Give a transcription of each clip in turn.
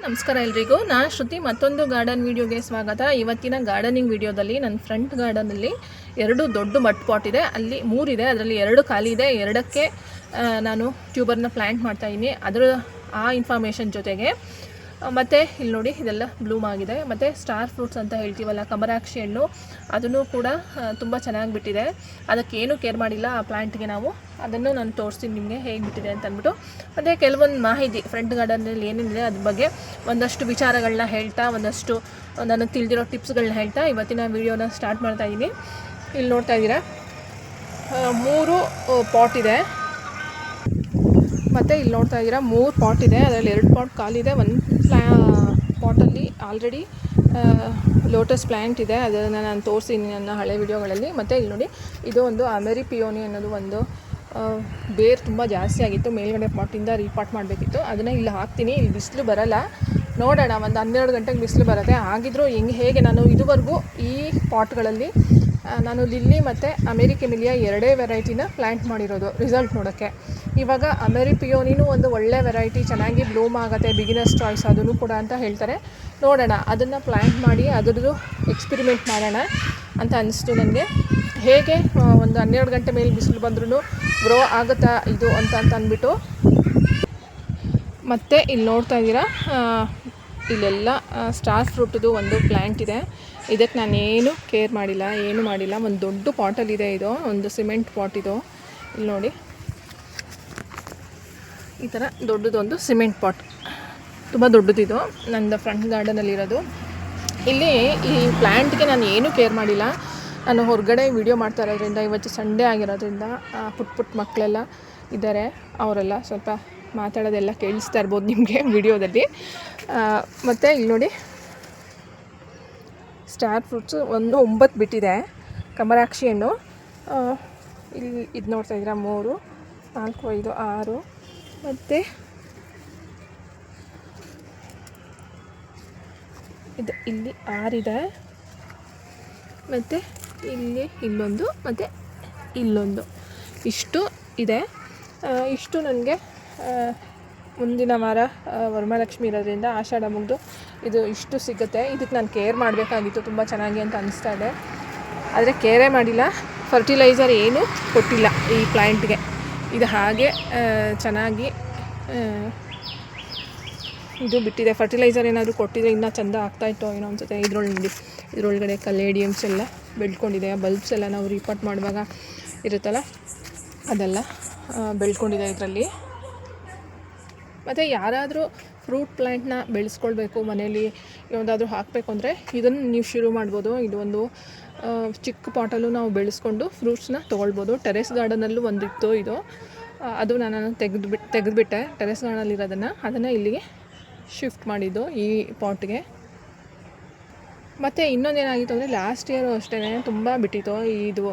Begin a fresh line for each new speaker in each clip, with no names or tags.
ನಮಸ್ಕಾರ ಎಲ್ರಿಗೂ. ನಾನು ಶ್ರುತಿ, ಮತ್ತೊಂದು ಗಾರ್ಡನ್ ವಿಡಿಯೋಗೆ ಸ್ವಾಗತ. ಇವತ್ತಿನ ಗಾರ್ಡನಿಂಗ್ ವಿಡಿಯೋದಲ್ಲಿ ನನ್ನ ಫ್ರಂಟ್ ಗಾರ್ಡನಲ್ಲಿ 2 ದೊಡ್ಡ ಮಡ್ ಪಾಟ್ ಇದೆ, ಅಲ್ಲಿ 3 ಇದೆ, ಅದರಲ್ಲಿ 2 ಖಾಲಿ ಇದೆ. 2ಕ್ಕೆ ನಾನು ಟ್ಯೂಬರ್ನ ಪ್ಲ್ಯಾಂಟ್ ಮಾಡ್ತಾಯಿದ್ದೀನಿ. ಅದರ ಇನ್ಫಾರ್ಮೇಷನ್ ಜೊತೆಗೆ ಮತ್ತು ಇಲ್ಲಿ ನೋಡಿ ಇದೆಲ್ಲ ಬ್ಲೂಮ್ ಆಗಿದೆ. ಮತ್ತು ಸ್ಟಾರ್ ಫ್ರೂಟ್ಸ್ ಅಂತ ಹೇಳ್ತೀವಲ್ಲ, ಕಮರಾಕ್ಷಿ ಹಣ್ಣು, ಅದನ್ನು ಕೂಡ ತುಂಬ ಚೆನ್ನಾಗಿ ಬಿಟ್ಟಿದೆ. ಅದಕ್ಕೇನು ಕೇರ್ ಮಾಡಿಲ್ಲ ಆ ಪ್ಲ್ಯಾಂಟ್ಗೆ ನಾವು. ಅದನ್ನು ನಾನು ತೋರಿಸ್ತೀನಿ ನಿಮಗೆ ಹೇಗೆ ಬಿಟ್ಟಿದೆ ಅಂತ ಅಂದ್ಬಿಟ್ಟು. ಮತ್ತು ಕೆಲವೊಂದು ಮಾಹಿತಿ ಫ್ರಂಟ್ ಗಾರ್ಡನಲ್ಲಿ ಏನೇನಿದೆ ಅದ್ರ ಬಗ್ಗೆ ಒಂದಷ್ಟು ವಿಚಾರಗಳನ್ನ ಹೇಳ್ತಾ, ಒಂದಷ್ಟು ನನಗೆ ತಿಳಿದಿರೋ ಟಿಪ್ಸ್ಗಳನ್ನ ಹೇಳ್ತಾ ಇವತ್ತಿನ ವೀಡಿಯೋನ ಸ್ಟಾರ್ಟ್ ಮಾಡ್ತಾಯಿದ್ದೀನಿ. ಇಲ್ಲಿ ನೋಡ್ತಾ ಇದ್ದೀರಾ 3 ಪಾಟ್ ಇದೆ. ಮತ್ತು ಇಲ್ಲಿ ನೋಡ್ತಾ ಇದ್ದೀರಾ 3 ಪಾಟ್ ಇದೆ, ಅದರಲ್ಲಿ 2 ಪಾಟ್ ಖಾಲಿದೆ. ಒಂದು ಪಾಟಲ್ಲಿ ಆಲ್ರೆಡಿ ಲೋಟಸ್ ಪ್ಲ್ಯಾಂಟ್ ಇದೆ, ಅದನ್ನು ನಾನು ತೋರಿಸ್ತೀನಿ ನನ್ನ ಹಳೆ ವಿಡಿಯೋಗಳಲ್ಲಿ. ಮತ್ತು ಇಲ್ಲಿ ನೋಡಿ, ಇದು ಒಂದು ಅಮೆರಿ ಪಿಯೋನಿ ಅನ್ನೋದು ಒಂದು ಬೇರು ತುಂಬ ಜಾಸ್ತಿ ಆಗಿತ್ತು, ಮೇಲ್ಗಡೆ ಪಾಟಿಂದ ರೀಪಾಟ್ ಮಾಡಬೇಕಿತ್ತು. ಅದನ್ನು ಇಲ್ಲಿ ಹಾಕ್ತೀನಿ. ಇಲ್ಲಿ ಬಿಸಿಲು ಬರಲ್ಲ, ನೋಡೋಣ, ಒಂದು 12 ಗಂಟೆಗೆ ಬಿಸಿಲು ಬರುತ್ತೆ. ಆಗಿದ್ರೂ ಹೇಗೆ ನಾನು ಇದುವರೆಗೂ ಈ ಪಾಟ್ಗಳಲ್ಲಿ ನಾನು ಲಿಲ್ಲಿ ಮತ್ತು ಅಮೆರಿ ಕೆಮಿಲಿಯಾ 2 ವೆರೈಟಿನ ಪ್ಲ್ಯಾಂಟ್ ಮಾಡಿರೋದು ರಿಸಲ್ಟ್ ನೋಡೋಕ್ಕೆ. ಇವಾಗ ಅಮೆರಿ ಪಿಯೋನಿನೂ ಒಂದು ಒಳ್ಳೆ ವೆರೈಟಿ, ಚೆನ್ನಾಗಿ ಬ್ಲೂಮ್ ಆಗುತ್ತೆ, ಬಿಗಿನರ್ಸ್ ಚಾಯ್ಸ್ ಅದನ್ನು ಕೂಡ ಅಂತ ಹೇಳ್ತಾರೆ. ನೋಡೋಣ, ಅದನ್ನು ಪ್ಲ್ಯಾಂಟ್ ಮಾಡಿ ಅದರದ್ದು ಎಕ್ಸ್ಪಿರಿಮೆಂಟ್ ಮಾಡೋಣ ಅಂತ ಅನಿಸ್ತು ನನಗೆ. ಹೇಗೆ ಒಂದು 12 ಗಂಟೆ ಮೇಲೆ ಬಿಸಿಲು ಬಂದ್ರೂ ಗ್ರೋ ಆಗುತ್ತಾ ಇದು ಅಂತ ಅಂದ್ಬಿಟ್ಟು. ಮತ್ತು ಇಲ್ಲಿ ನೋಡ್ತಾ ಇದ್ದೀರಾ, ಇಲ್ಲೆಲ್ಲ ಸ್ಟಾರ್ ಫ್ರೂಟದು ಒಂದು ಪ್ಲ್ಯಾಂಟ್ ಇದೆ. ಇದಕ್ಕೆ ನಾನೇನು ಕೇರ್ ಮಾಡಿಲ್ಲ, ಏನು ಮಾಡಿಲ್ಲ. ಒಂದು ದೊಡ್ಡ ಪಾಟಲ್ಲಿದೆ, ಇದು ಒಂದು ಸಿಮೆಂಟ್ ಪಾಟ್. ಇದು ಇಲ್ಲಿ ನೋಡಿ, ಈ ಥರ ದೊಡ್ಡದೊಂದು ಸಿಮೆಂಟ್ ಪಾಟ್, ತುಂಬ ದೊಡ್ಡದಿದು ನನ್ನ ಫ್ರಂಟ್ ಗಾರ್ಡನಲ್ಲಿರೋದು. ಇಲ್ಲಿ ಈ ಪ್ಲ್ಯಾಂಟ್ಗೆ ನಾನು ಏನೂ ಕೇರ್ ಮಾಡಿಲ್ಲ. ನಾನು ಹೊರಗಡೆ ವಿಡಿಯೋ ಮಾಡ್ತಾ ಇರೋದ್ರಿಂದ, ಇವತ್ತು ಸಂಡೇ ಆಗಿರೋದ್ರಿಂದ ಪುಟ್ಟ ಮಕ್ಕಳೆಲ್ಲ ಇದ್ದಾರೆ, ಅವರೆಲ್ಲ ಸ್ವಲ್ಪ ಮಾತಾಡೋದೆಲ್ಲ ಕೇಳಿಸ್ತಾ ಇರ್ಬೋದು ನಿಮಗೆ ವಿಡಿಯೋದಲ್ಲಿ. ಮತ್ತು ಇಲ್ಲಿ ನೋಡಿ, ಸ್ಟಾರ್ ಫ್ರೂಟ್ಸು ಒಂದು 9 ಬಿಟ್ಟಿದೆ, ಕಮರಾಕ್ಷಿ ಹಣ್ಣು. ಇಲ್ಲಿ ಇದು ನೋಡ್ತಾ ಇದ್ದೀರಾ 3, 4, 5, 6, ಮತ್ತು ಇದು ಇಲ್ಲಿ 6 ಇದೆ. ಮತ್ತು ಇಲ್ಲೊಂದು ಮತ್ತು ಇಲ್ಲೊಂದು, ಇಷ್ಟು ಇದೆ. ಇಷ್ಟು ನನಗೆ ಮುಂದಿನ ವಾರ ವರಮಹಾಲಕ್ಷ್ಮಿ ಇರೋದ್ರಿಂದ ಆಷಾಢ ಮುಗಿದು ಇದು ಇಷ್ಟು ಸಿಗುತ್ತೆ. ಇದಕ್ಕೆ ನಾನು ಕೇರ್ ಮಾಡಬೇಕಾಗಿತ್ತು ತುಂಬ ಚೆನ್ನಾಗಿ ಅಂತ ಅನಿಸ್ತಾ ಇದೆ, ಆದರೆ ಕೇರೇ ಮಾಡಿಲ್ಲ. ಫರ್ಟಿಲೈಸರ್ ಏನೂ ಕೊಟ್ಟಿಲ್ಲ ಈ ಪ್ಲ್ಯಾಂಟ್ಗೆ. ಇದು ಹಾಗೆ ಚೆನ್ನಾಗಿ ಇದು ಬಿಟ್ಟಿದೆ. ಫರ್ಟಿಲೈಸರ್ ಏನಾದರೂ ಕೊಟ್ಟಿದ್ರೆ ಇನ್ನೂ ಚೆಂದ ಆಗ್ತಾಯಿತ್ತೋ ಏನೋ ಅನಿಸುತ್ತೆ. ಇದರೊಳಗಡೆ ಕಲೇಡಿಯಮ್ಸ್ ಎಲ್ಲ ಬೆಳ್ಕೊಂಡಿದೆ. ಬಲ್ಬ್ಸ್ ಎಲ್ಲ ನಾವು ರೀಪಾಟ್ ಮಾಡುವಾಗ ಇರುತ್ತಲ್ಲ, ಅದೆಲ್ಲ ಬೆಳ್ಕೊಂಡಿದೆ ಇದರಲ್ಲಿ. ಮತ್ತು ಯಾರಾದರೂ ಫ್ರೂಟ್ ಪ್ಲ್ಯಾಂಟ್ನ ಬೆಳೆಸ್ಕೊಳ್ಬೇಕು, ಮನೇಲಿ ಯಾವುದಾದ್ರೂ ಹಾಕಬೇಕು ಅಂದರೆ ಇದನ್ನು ನೀವು ಶುರು ಮಾಡ್ಬೋದು. ಇದು ಒಂದು ಚಿಕ್ಕ ಪಾಟಲ್ಲೂ ನಾವು ಬೆಳೆಸ್ಕೊಂಡು ಫ್ರೂಟ್ಸ್ನ ತೊಗೊಳ್ಬೋದು. ಟೆರೆಸ್ ಗಾರ್ಡನಲ್ಲೂ ಒಂದಿತ್ತು ಇದು, ಅದು ನಾನು ತೆಗೆದುಬಿಟ್ಟೆ ಟೆರೆಸ್ ಗಾರ್ಡನಲ್ಲಿರೋದನ್ನು. ಅದನ್ನು ಇಲ್ಲಿಗೆ ಶಿಫ್ಟ್ ಮಾಡಿದ್ದು ಈ ಪಾಟ್ಗೆ. ಮತ್ತು ಇನ್ನೊಂದೇನಾಗಿತ್ತು ಅಂದರೆ, ಲಾಸ್ಟ್ ಇಯರು ಅಷ್ಟೇ ತುಂಬ ಬಿಟ್ಟಿತ್ತು ಇದು.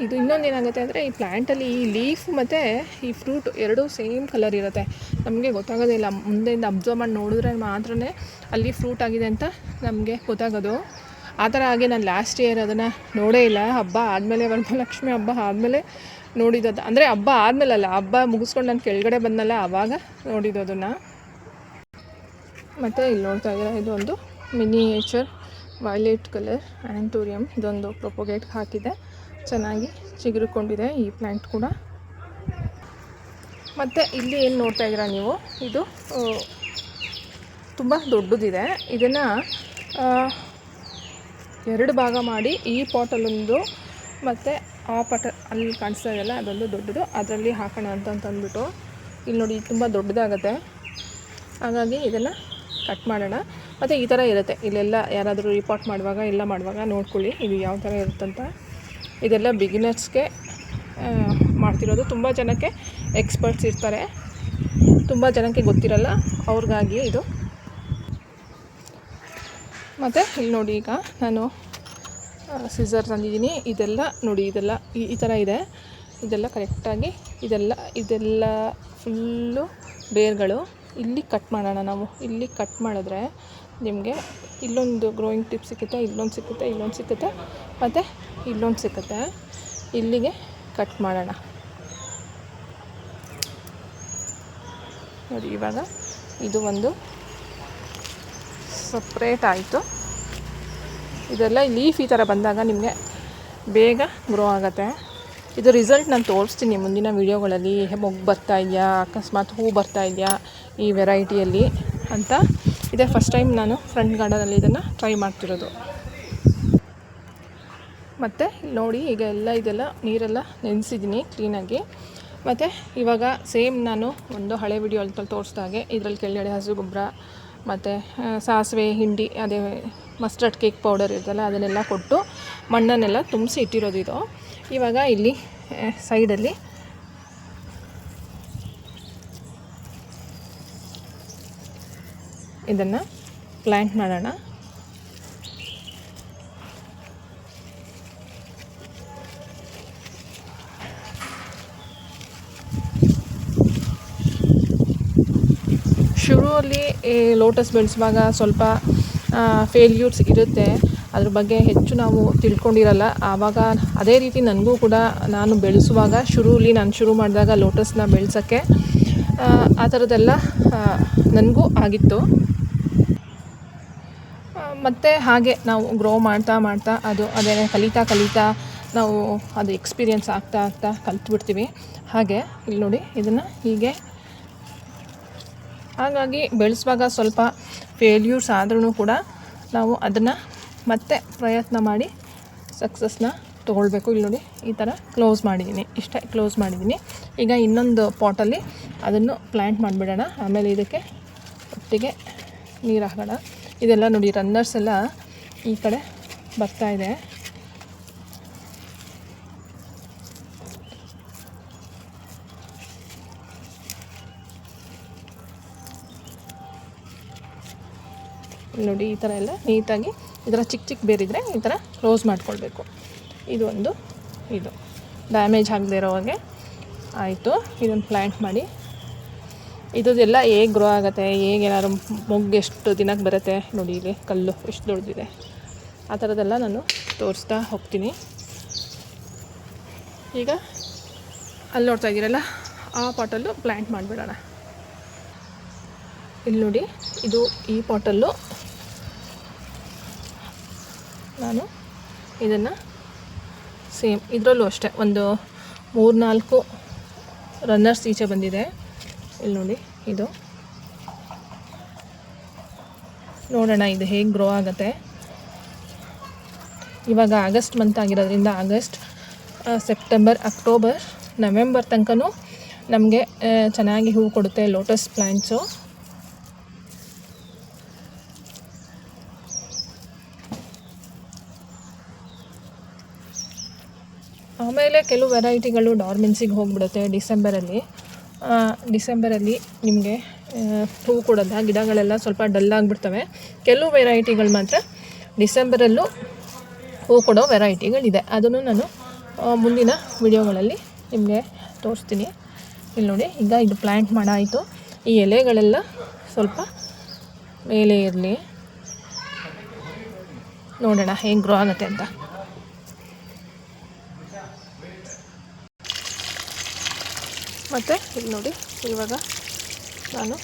ಇದು ಇನ್ನೊಂದೇನಾಗುತ್ತೆ ಅಂದರೆ, ಈ ಪ್ಲ್ಯಾಂಟಲ್ಲಿ ಈ ಲೀಫ್ ಮತ್ತು ಈ ಫ್ರೂಟ್ ಎರಡೂ ಸೇಮ್ ಕಲರ್ ಇರುತ್ತೆ. ನಮಗೆ ಗೊತ್ತಾಗೋದಿಲ್ಲ, ಮುಂದೆಯಿಂದ ಅಬ್ಸರ್ವ್ ಮಾಡಿ ನೋಡಿದ್ರೆ ಮಾತ್ರ ಅಲ್ಲಿ ಫ್ರೂಟ್ ಆಗಿದೆ ಅಂತ ನಮಗೆ ಗೊತ್ತಾಗೋದು. ಆ ಥರ ಆಗಿ ನಾನು ಲಾಸ್ಟ್ ಇಯರ್ ಅದನ್ನು ನೋಡೇ ಇಲ್ಲ. ಹಬ್ಬ ಆದಮೇಲೆ, ವರಮಹಾಲಕ್ಷ್ಮಿ ಹಬ್ಬ ಆದಮೇಲೆ ನೋಡಿದ್ದು. ಅಂದರೆ ಹಬ್ಬ ಆದಮೇಲಲ್ಲ, ಹಬ್ಬ ಮುಗಿಸ್ಕೊಂಡು ನಾನು ಕೆಳಗಡೆ ಬಂದಲ್ಲ, ಆವಾಗ ನೋಡಿದ್ದು ಅದನ್ನು. ಮತ್ತು ಇಲ್ಲಿ ನೋಡ್ತಾ ಇದ್ದೀರಾ, ಇದು ಒಂದು ಮಿನಿಯೇಚರ್ ವೈಲೆಟ್ ಕಲರ್ ಆ್ಯಂಟೋರಿಯಮ್. ಇದೊಂದು ಪ್ರೊಪೊಗೇಟ್ಗೆ ಹಾಕಿದೆ, ಚೆನ್ನಾಗಿ ಚಿಗುರಿಕೊಂಡಿದೆ ಈ ಪ್ಲ್ಯಾಂಟ್ ಕೂಡ. ಮತ್ತು ಇಲ್ಲಿ ಏನು ನೋಡ್ತಾ ಇದ್ದೀರಾ ನೀವು, ಇದು ತುಂಬ ದೊಡ್ಡದಿದೆ. ಇದನ್ನು 2 ಭಾಗ ಮಾಡಿ ಈ ಪಾಟಲ್ಲೊಂದು ಮತ್ತು ಆ ಪಾಟ ಅಲ್ಲಿ ಕಾಣಿಸ್ತಾ ಇದೆಯಲ್ಲ ಅದೊಂದು ದೊಡ್ಡದು, ಅದರಲ್ಲಿ ಹಾಕೋಣ ಅಂತಂದ್ಬಿಟ್ಟು. ಇಲ್ಲಿ ನೋಡಿ, ತುಂಬ ದೊಡ್ಡದಾಗುತ್ತೆ, ಹಾಗಾಗಿ ಇದನ್ನು ಕಟ್ ಮಾಡೋಣ. ಮತ್ತು ಈ ಥರ ಇರುತ್ತೆ ಇಲ್ಲೆಲ್ಲ, ಯಾರಾದರೂ ರಿಪಾಟ್ ಮಾಡುವಾಗ ಎಲ್ಲ ಮಾಡುವಾಗ ನೋಡ್ಕೊಳ್ಳಿ ಇದು ಯಾವ ಥರ ಇರುತ್ತಂತ. ಇದೆಲ್ಲ ಬಿಗಿನರ್ಸ್ಗೆ ಮಾಡ್ತಿರೋದು. ತುಂಬ ಜನಕ್ಕೆ ಎಕ್ಸ್ಪರ್ಟ್ಸ್ ಇರ್ತಾರೆ, ತುಂಬ ಜನಕ್ಕೆ ಗೊತ್ತಿರಲ್ಲ, ಅವ್ರಿಗಾಗಿ ಇದು. ಮತ್ತು ಇಲ್ಲಿ ನೋಡಿ, ಈಗ ನಾನು ಸಿಸರ್ ತಂದಿದ್ದೀನಿ. ಇದೆಲ್ಲ ನೋಡಿ, ಇದೆಲ್ಲ ಈ ಥರ ಇದೆ. ಇದೆಲ್ಲ ಕರೆಕ್ಟಾಗಿ ಇದೆಲ್ಲ ಫುಲ್ಲು ಬೇರ್ಗಳು. ಇಲ್ಲಿ ಕಟ್ ಮಾಡೋಣ ನಾವು. ಇಲ್ಲಿ ಕಟ್ ಮಾಡಿದ್ರೆ ನಿಮಗೆ ಇಲ್ಲೊಂದು ಗ್ರೋಯಿಂಗ್ ಟಿಪ್ ಸಿಗುತ್ತೆ, ಇಲ್ಲೊಂದು ಸಿಕ್ಕುತ್ತೆ ಮತ್ತು ಇಲ್ಲೊಂದು ಸಿಕ್ಕುತ್ತೆ. ಇಲ್ಲಿಗೆ ಕಟ್ ಮಾಡೋಣ ನೋಡಿ. ಇವಾಗ ಇದು ಒಂದು ಸಪ್ರೇಟ್ ಆಯಿತು. ಇದೆಲ್ಲ ಲೀಫ್ ಈ ಥರ ಬಂದಾಗ ನಿಮಗೆ ಬೇಗ ಗ್ರೋ ಆಗುತ್ತೆ. ಇದು ರಿಸಲ್ಟ್ ನಾನು ತೋರಿಸ್ತೀನಿ ಮುಂದಿನ ವೀಡಿಯೋಗಳಲ್ಲಿ. ಮೊಗ್ಗು ಬರ್ತಾ ಇದೆಯಾ, ಅಕಸ್ಮಾತ್ ಹೂ ಬರ್ತಾ ಇದೆಯಾ ಈ ವೆರೈಟಿಯಲ್ಲಿ ಅಂತ. ಇದೇ ಫಸ್ಟ್ ಟೈಮ್ ನಾನು ಫ್ರಂಟ್ ಗಾರ್ಡನಲ್ಲಿ ಇದನ್ನು ಟ್ರೈ ಮಾಡ್ತಿರೋದು. ಮತ್ತು ನೋಡಿ ಈಗ ಇದೆಲ್ಲ ನೀರೆಲ್ಲ ನೆನೆಸಿದ್ದೀನಿ ಕ್ಲೀನಾಗಿ. ಮತ್ತು ಇವಾಗ ಸೇಮ್ ನಾನು ಒಂದು ಹಳೆ ವಿಡಿಯೋ ಅಲ್ಲಿ ತೋರಿಸ್ದಾಗೆ ಇದರಲ್ಲಿ ಕೆಳಗಡೆ ಹಸು ಗೊಬ್ಬರ ಮತ್ತು ಸಾಸಿವೆ ಹಿಂಡಿ, ಅದೇ ಮಸ್ಟರ್ಡ್ ಕೇಕ್ ಪೌಡರ್ ಇರ್ತಲ್ಲ ಅದನ್ನೆಲ್ಲ ಕೊಟ್ಟು ಮಣ್ಣನ್ನೆಲ್ಲ ತುಂಬಿಸಿ ಇಟ್ಟಿರೋದು ಇದು. ಇವಾಗ ಇಲ್ಲಿ ಸೈಡಲ್ಲಿ ಇದನ್ನು ಪ್ಲ್ಯಾಂಟ್ ಮಾಡೋಣ. ಶುರುವಲ್ಲಿ ಲೋಟಸ್ ಬೆಳೆಸುವಾಗ ಸ್ವಲ್ಪ ಫೇಲ್ಯೂರ್ಸ್ ಇರುತ್ತೆ, ಅದ್ರ ಬಗ್ಗೆ ಹೆಚ್ಚು ನಾವು ತಿಳ್ಕೊಂಡಿರಲ್ಲ. ಆವಾಗ ಅದೇ ರೀತಿ ನನಗೂ ಕೂಡ ನಾನು ಬೆಳೆಸುವಾಗ ನಾನು ಶುರು ಮಾಡಿದಾಗ ಲೋಟಸ್ನ ಬೆಳೆಸೋಕ್ಕೆ ಆ ಥರದ್ದೆಲ್ಲ ನನಗೂ ಆಗಿತ್ತು. ಮತ್ತು ಹಾಗೆ ನಾವು ಗ್ರೋ ಮಾಡ್ತಾ ಅದೇ ಕಲಿತಾ ನಾವು ಅದು ಎಕ್ಸ್ಪೀರಿಯೆನ್ಸ್ ಆಗ್ತಾ ಕಲ್ತ್ಬಿಡ್ತೀವಿ. ಹಾಗೆ ಇಲ್ಲಿ ನೋಡಿ ಇದನ್ನು ಹೀಗೆ. ಹಾಗಾಗಿ ಬೆಳೆಸುವಾಗ ಸ್ವಲ್ಪ ಫೇಲ್ಯೂರ್ಸ್ ಆದ್ರೂ ಕೂಡ ನಾವು ಅದನ್ನು ಮತ್ತೆ ಪ್ರಯತ್ನ ಮಾಡಿ ಸಕ್ಸಸ್ನ ತೊಗೊಳ್ಬೇಕು. ಇಲ್ಲಿ ನೋಡಿ ಈ ಥರ ಕ್ಲೋಸ್ ಮಾಡಿದ್ದೀನಿ. ಈಗ ಇನ್ನೊಂದು ಪಾಟಲ್ಲಿ ಅದನ್ನು ಪ್ಲ್ಯಾಂಟ್ ಮಾಡಿಬಿಡೋಣ. ಆಮೇಲೆ ಇದಕ್ಕೆ ಒಟ್ಟಿಗೆ ನೀರು ಹಾಕೋಣ. ಇದೆಲ್ಲ ನೋಡಿ ರನ್ನರ್ಸ್ ಎಲ್ಲ ಈ ಕಡೆ ಬರ್ತಾಯಿದೆ. ನೋಡಿ ಈ ಥರ ಎಲ್ಲ ನೀಟಾಗಿ ಇದರ ಚಿಕ್ಕ ಬೇರಿದ್ರೆ ಈ ಥರ ಕ್ಲೋಸ್ ಮಾಡ್ಕೊಳ್ಬೇಕು. ಇದು ಡ್ಯಾಮೇಜ್ ಆಗದೆ ಇರೋ ಹಾಗೆ ಆಯಿತು. ಇದನ್ನು ಪ್ಲ್ಯಾಂಟ್ ಮಾಡಿ ಇದೆಲ್ಲ ಹೇಗೆ ಗ್ರೋ ಆಗುತ್ತೆ, ಹೇಗೆ ಏನಾದ್ರು ಮೊಗ್ಗು ಎಷ್ಟು ದಿನಕ್ಕೆ ಬರುತ್ತೆ ನೋಡಿ. ಇಲ್ಲಿ ಕಲ್ಲು ಎಷ್ಟು ದೊಡ್ಡದಿದೆ, ಆ ಥರದ್ದೆಲ್ಲ ನಾನು ತೋರಿಸ್ತಾ ಹೋಗ್ತೀನಿ. ಈಗ ಅಲ್ಲಿ ನೋಡ್ತಾ ಇದ್ದೀರಲ್ಲ ಆ ಪಾಟಲ್ಲೂ ಪ್ಲ್ಯಾಂಟ್ ಮಾಡಿಬಿಡೋಣ. ಇಲ್ಲಿ ನೋಡಿ ಈ ಪಾಟಲ್ಲೂ ನಾನು ಇದನ್ನು ಸೇಮ್ ಇದರಲ್ಲೂ ಅಷ್ಟೇ ಒಂದು 3-4 ರನ್ನರ್ಸ್ ಈಚೆ ಬಂದಿದೆ. ಇಲ್ಲಿ ನೋಡಿ ಇದು ನೋಡೋಣ ಇದು ಹೇಗೆ ಗ್ರೋ ಆಗುತ್ತೆ. ಇವಾಗ ಆಗಸ್ಟ್ ಮಂತ್ ಆಗಿರೋದ್ರಿಂದ ಆಗಸ್ಟ್, ಸೆಪ್ಟೆಂಬರ್, ಅಕ್ಟೋಬರ್, ನವೆಂಬರ್ ತನಕನೂ ನಮಗೆ ಚೆನ್ನಾಗಿ ಹೂವು ಕೊಡುತ್ತೆ ಲೋಟಸ್ ಪ್ಲ್ಯಾಂಟ್ಸು. ಆಮೇಲೆ ಕೆಲವು ವೆರೈಟಿಗಳು ಡಾರ್ಮೆನ್ಸಿಗೆ ಹೋಗಿಬಿಡುತ್ತೆ ಡಿಸೆಂಬರಲ್ಲಿ ನಿಮಗೆ ಹೂವು ಕೊಡೋಲ್ಲ, ಗಿಡಗಳೆಲ್ಲ ಸ್ವಲ್ಪ ಡಲ್ ಆಗಿಬಿಡ್ತವೆ. ಕೆಲವು ವೆರೈಟಿಗಳು ಮಾತ್ರ ಡಿಸೆಂಬರಲ್ಲೂ ಹೂವು ಕೊಡೋ ವೆರೈಟಿಗಳಿದೆ. ಅದನ್ನು ನಾನು ಮುಂದಿನ ವಿಡಿಯೋಗಳಲ್ಲಿ ನಿಮಗೆ ತೋರಿಸ್ತೀನಿ. ಇಲ್ಲಿ ನೋಡಿ ಈಗ ಇದು ಪ್ಲ್ಯಾಂಟ್ ಮಾಡಾಯಿತು. ಈ ಎಲೆಗಳೆಲ್ಲ ಸ್ವಲ್ಪ ಮೇಲೆ ಇರಲಿ, ನೋಡೋಣ ಹೇಗೆ ಗ್ರೋ ಆಗುತ್ತೆ ಅಂತ. ಮತ್ತು ಇಲ್ಲಿ ನೋಡಿ ಇವಾಗ ನಾನು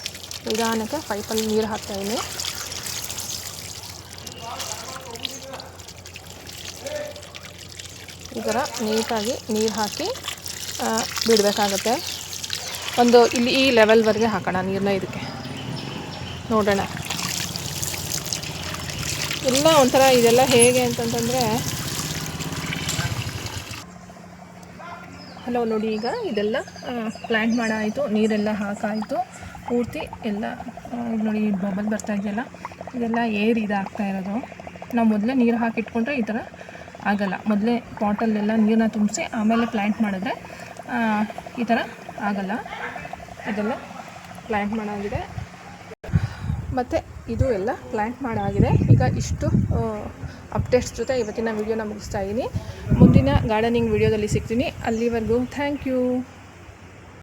ನಿಧಾನಕ್ಕೆ ಪೈಪಲ್ಲಿ ನೀರು ಹಾಕ್ತಾಯಿದ್ದೀನಿ. ಈ ಥರ ನೀಟಾಗಿ ನೀರು ಹಾಕಿ ಬಿಡಬೇಕಾಗತ್ತೆ. ಇಲ್ಲಿ ಈ ಲೆವೆಲ್ವರೆಗೆ ಹಾಕೋಣ ನೀರನ್ನ. ಇದಕ್ಕೆ ನೋಡೋಣ ಎಲ್ಲ ಒಂಥರ ಇದೆಲ್ಲ ಹೇಗೆ ಅಂತಂತಂದರೆ, ಹಲೋ ನೋಡಿ ಈಗ ಇದೆಲ್ಲ ಪ್ಲ್ಯಾಂಟ್ ಮಾಡಾಯಿತು, ನೀರೆಲ್ಲ ಹಾಕಾಯಿತು ಪೂರ್ತಿ ಎಲ್ಲ. ನೋಡಿ ಬಬಲ್ ಬರ್ತಾ ಇದೆಯಲ್ಲ, ಇದೆಲ್ಲ ಇದಾಗ್ತಾ ಇರೋದು. ನಾವು ಮೊದಲೇ ನೀರು ಹಾಕಿಟ್ಕೊಂಡ್ರೆ ಈ ಥರ ಆಗಲ್ಲ. ಮೊದಲೇ ಪಾಟಲ್ಲೆಲ್ಲ ನೀರನ್ನ ತುಂಬಿಸಿ ಆಮೇಲೆ ಪ್ಲ್ಯಾಂಟ್ ಮಾಡಿದ್ರೆ ಈ ಥರ ಆಗಲ್ಲ. ಇದೆಲ್ಲ ಪ್ಲ್ಯಾಂಟ್ ಮಾಡಾಗಿದೆ ಮತ್ತು ಇದು ಎಲ್ಲ ಪ್ಲ್ಯಾಂಟ್ ಮಾಡಾಗಿದೆ. ಈಗ ಇಷ್ಟು ಅಪ್ಡೇಟ್ಸ್ ಜೊತೆ ಇವತ್ತಿನ ವಿಡಿಯೋನ ಮುಗಿಸ್ತಾ ಇದ್ದೀನಿ. ಮುಂದಿನ ಗಾರ್ಡನಿಂಗ್ ವಿಡಿಯೋದಲ್ಲಿ ಸಿಗ್ತೀನಿ. ಅಲ್ಲಿವರೆಗೂ ಥ್ಯಾಂಕ್ ಯು.